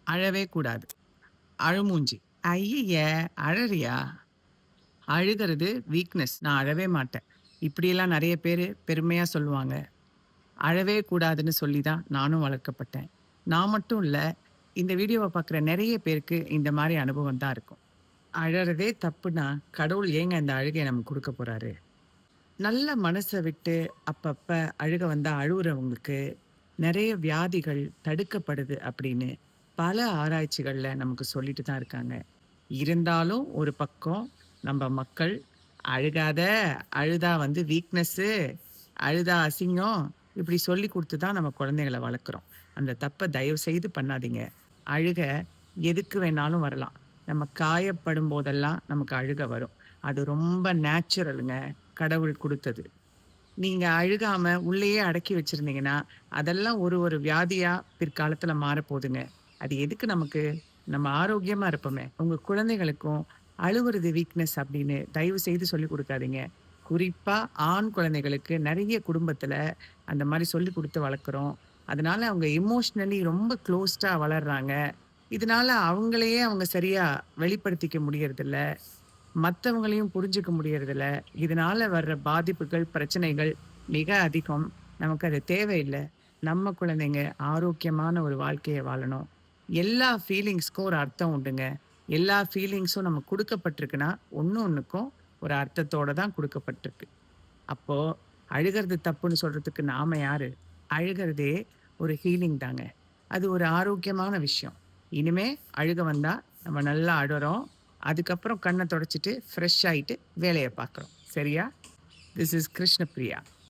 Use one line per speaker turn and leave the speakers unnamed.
அழவே கூடாது. அழுமூஞ்சி. ஐய்யய! அழறியா? அழுகிறது வீக்னஸ். நான் அழவே மாட்டேன். இப்படியெல்லாம் நெறைய பேரு பெருமையா சொல்லுவாங்க. அழவே கூடாதுன்னு சொல்லி தான் நானும் வளர்க்கப்பட்டேன். நான் மட்டும் இல்ல, இந்த வீடியோவ பார்க்குற நெறைய பேருக்கு இந்த மாரி அனுபவம் தான் இருக்கும். அழறதே தப்புன்னா, கடவுள் ஏங்க இந்த அழுகைய நமக்கு குடுக்க போறாரு? நல்ல மனச விட்டு அப்பப்ப அழுக வந்தா அழுவுறவங்களுக்கு நெறைய வியாதிகள் தடுக்கப்படுது அப்படின்னு பல ஆராய்ச்சிகள்ல நமக்கு சொல்லிட்டு தான் இருக்காங்க. இருந்தாலும் ஒரு பக்கம் நம்ம மக்கள் அழுகாத, அழுதா வந்து வீக்னஸ்ஸு, அழுதா அசிங்கம் இப்படி சொல்லிக் குடுத்து தான் நம்ம குழந்தைகள வளர்க்குறோம். அந்த தப்ப தயவு செய்து பண்ணாதீங்க. அழுக எதுக்கு வேணாலும் வரலாம். நம்ம காயப்படும் போதெல்லாம் நமக்கு அழுக வரும். அது ரொம்ப நேச்சுரலுங்க. கடவுள் குடுத்தது. நீங்க அழுகாம உள்ளேயே அடக்கி வச்சிருந்தீங்கன்னா, அதெல்லாம் ஒரு ஒரு வியாதியா பிற்காலத்துல மாறப்போதுங்க. அது எதுக்கு நமக்கு? நம்ம ஆரோக்கியமா இருப்போமே! உங்க குழந்தைகளுக்கும் அழுவுறது வீக்னஸ் அப்படின்னு தயவு செய்து சொல்லிக் குடுக்காதீங்க. குறிப்பா ஆண் குழந்தைகளுக்கு நெறைய குடும்பத்துல அந்த மாரி சொல்லிக் குடுத்து வளர்க்குறோம். அதனால அவங்க எமோஷனலி ரொம்ப க்ளோஸ்டா வளர்றாங்க. இதனால அவங்களையே அவங்க சரியா வெளிப்படுத்திக்க முடியறதில்ல. மத்தவங்களையும் புரிஞ்சுக்க முடியறதில்ல. இதனால வர்ற பாதிப்புகள், பிரச்சனைகள் மிக அதிகம். நமக்கு அது தேவையில்ல. நம்ம குழந்தைங்க ஆரோக்கியமான ஒரு வாழ்க்கைய வாழணும். எல்லா ஃபீலிங்ஸ்க்கும் ஒரு அர்த்தம் உண்டுங்க. எல்லா ஃபீலிங்ஸும் நமக்கு குடுக்கப்பட்டிருக்குன்னா, ஒண்ணுக்கும் ஒரு அர்த்தத்தோட தான் குடுக்கப்பட்டிருக்கு. அப்போ அழுகுறது தப்புன்னு சொல்றதுக்கு நாம யாரு? அழுகுறதே ஒரு ஹீலிங் தாங்க. அது ஒரு ஆரோக்கியமான விஷயம். இனிமே அழுக வந்தா நம்ம நல்லா அழறோம். அதுக்கப்புறம் கண்ண தொடச்சுட்டு, ஃப்ரெஷ் ஆயிட்டு வேலைய பார்க்குறோம். சரியா? This is Krishnapriya.